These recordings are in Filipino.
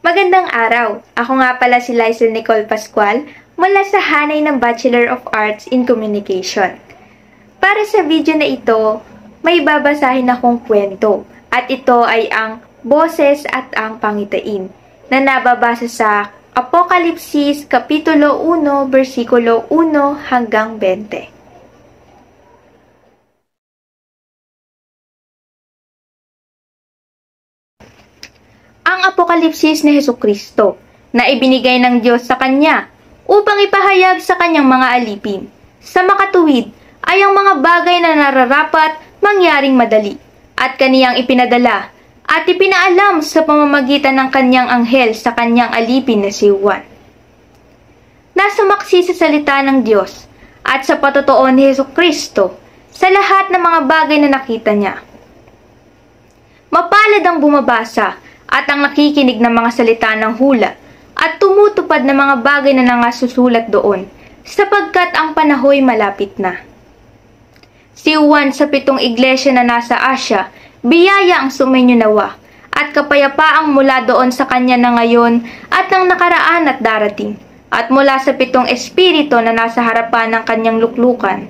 Magandang araw! Ako nga pala si Liza Nicole Pascual mula sa hanay ng Bachelor of Arts in Communication. Para sa video na ito, may babasahin akong kwento at ito ay ang Boses at ang Pangitain na nababasa sa Apokalipsis Kapitulo 1, versikulo 1 hanggang 20. Ang Apokalipsis ni Hesukristo na ibinigay ng Diyos sa Kanya upang ipahayag sa Kanyang mga alipin. Sa makatuwid ay ang mga bagay na nararapat mangyaring madali at Kaniyang ipinadala at ipinaalam sa pamamagitan ng Kanyang anghel sa Kanyang alipin na si Juan. Nasumaksi sa salita ng Diyos at sa patotoo ni Hesukristo sa lahat ng mga bagay na nakita niya. Mapalad ang bumabasa at ang nakikinig ng mga salita ng hula at tumutupad ng mga bagay na nangasusulat doon, sapagkat ang panahoy malapit na. Si Juan sa 7 iglesia na nasa Asya, biyaya ang sumainyo nawa, at kapayapaang mula doon sa kanya na ngayon at ng nakaraan at darating, at mula sa 7 espiritu na nasa harapan ng kanyang luklukan.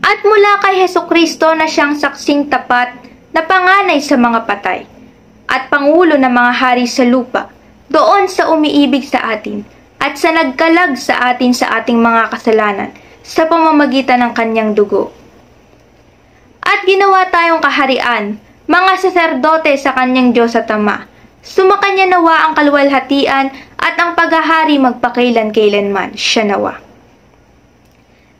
At mula kay Hesukristo na siyang saksing tapat na panganay sa mga patay, at pangulo ng mga hari sa lupa, doon sa umiibig sa atin, at sa nagkalag sa atin sa ating mga kasalanan, sa pamamagitan ng kanyang dugo. At ginawa tayong kaharian, mga saserdote sa kanyang Diyos at Ama, sumakanya nawa ang kaluwalhatian at ang paghahari magpakailan-kailanman, siya nawa.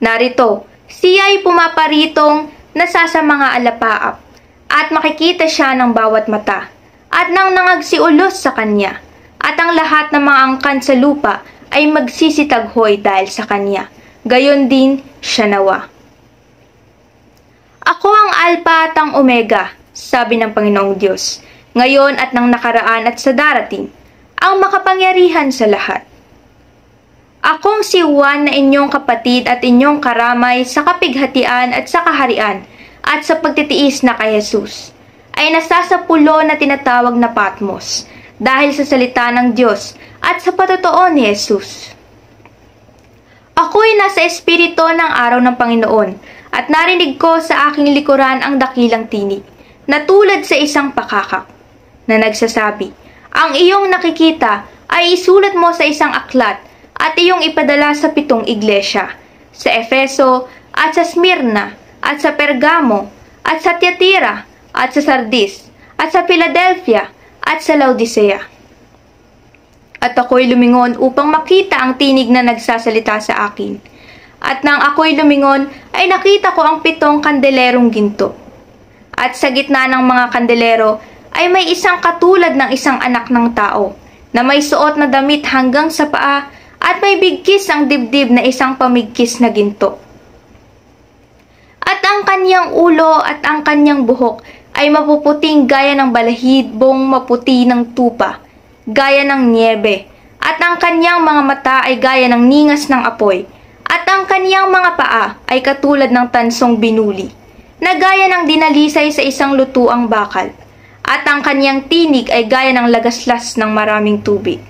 Narito, siya ay pumaparitong nasa sa mga alapaap, at makikita siya ng bawat mata, at nang nangagsiulos sa kanya, at ang lahat ng mga angkan sa lupa ay magsisitaghoy dahil sa kanya. Gayon din siya nawa. Ako ang Alpha at ang Omega, sabi ng Panginoong Diyos, ngayon at nang nakaraan at sa darating, ang makapangyarihan sa lahat. Akong si Juan na inyong kapatid at inyong karamay sa kapighatian at sa kaharian, at sa pagtitiis na kay Jesus, ay nasasapulo na tinatawag na Patmos dahil sa salita ng Diyos at sa patotoo ni Jesus. Ako'y nasa espiritu ng araw ng Panginoon at narinig ko sa aking likuran ang dakilang tinig na tulad sa isang pakakak na nagsasabi, ang iyong nakikita ay isulat mo sa isang aklat at iyong ipadala sa 7 iglesia, sa Efeso at sa Smyrna, at sa Pergamo, at sa Tiatira, at sa Sardis, at sa Philadelphia, at sa Laodicea. At ako'y lumingon upang makita ang tinig na nagsasalita sa akin. At nang ako'y lumingon, ay nakita ko ang 7 kandelerong ginto. At sa gitna ng mga kandelero, ay may isang katulad ng isang anak ng tao, na may suot na damit hanggang sa paa, at may bigkis ang dibdib na isang pamigkis na ginto. At ang kanyang ulo at ang kanyang buhok ay mapuputing gaya ng balahibong maputi ng tupa, gaya ng niebe, at ang kanyang mga mata ay gaya ng ningas ng apoy, at ang kanyang mga paa ay katulad ng tansong binuli, na gaya ng dinalisay sa isang lutuang bakal, at ang kanyang tinig ay gaya ng lagaslas ng maraming tubig.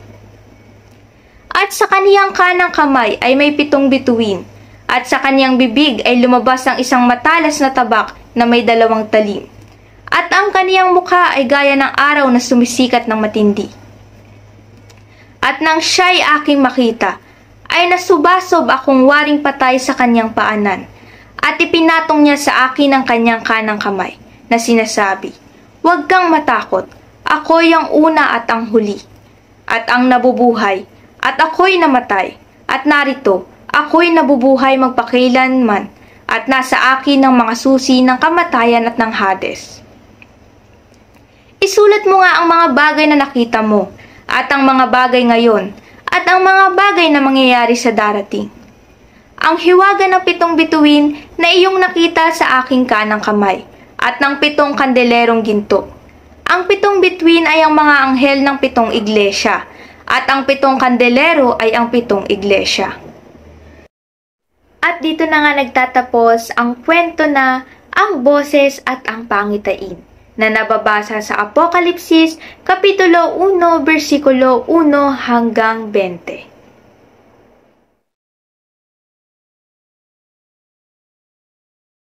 At sa kaniyang kanang kamay ay may 7 bituin, at sa kanyang bibig ay lumabas ang isang matalas na tabak na may 2 talim. At ang kaniyang mukha ay gaya ng araw na sumisikat ng matindi. At nang siya'y aking makita, ay nasubasob akong waring patay sa kanyang paanan, at ipinatong niya sa akin ang kanyang kanang kamay, na sinasabi, huwag kang matakot, ako'y ang una at ang huli, at ang nabubuhay, at ako'y namatay, at narito, ako'y nabubuhay magpakailanman at nasa akin ang mga susi ng kamatayan at ng Hades. Isulat mo nga ang mga bagay na nakita mo at ang mga bagay ngayon at ang mga bagay na mangyayari sa darating. Ang hiwaga ng 7 bituin na iyong nakita sa aking kanang kamay at ng 7 kandelerong ginto. Ang 7 bituin ay ang mga anghel ng 7 iglesia at ang 7 kandelero ay ang 7 iglesia. At dito na nga nagtatapos ang kwento na ang Boses at ang Pangitain na nababasa sa Apokalipsis, Kapitulo 1, versikulo 1 hanggang 20.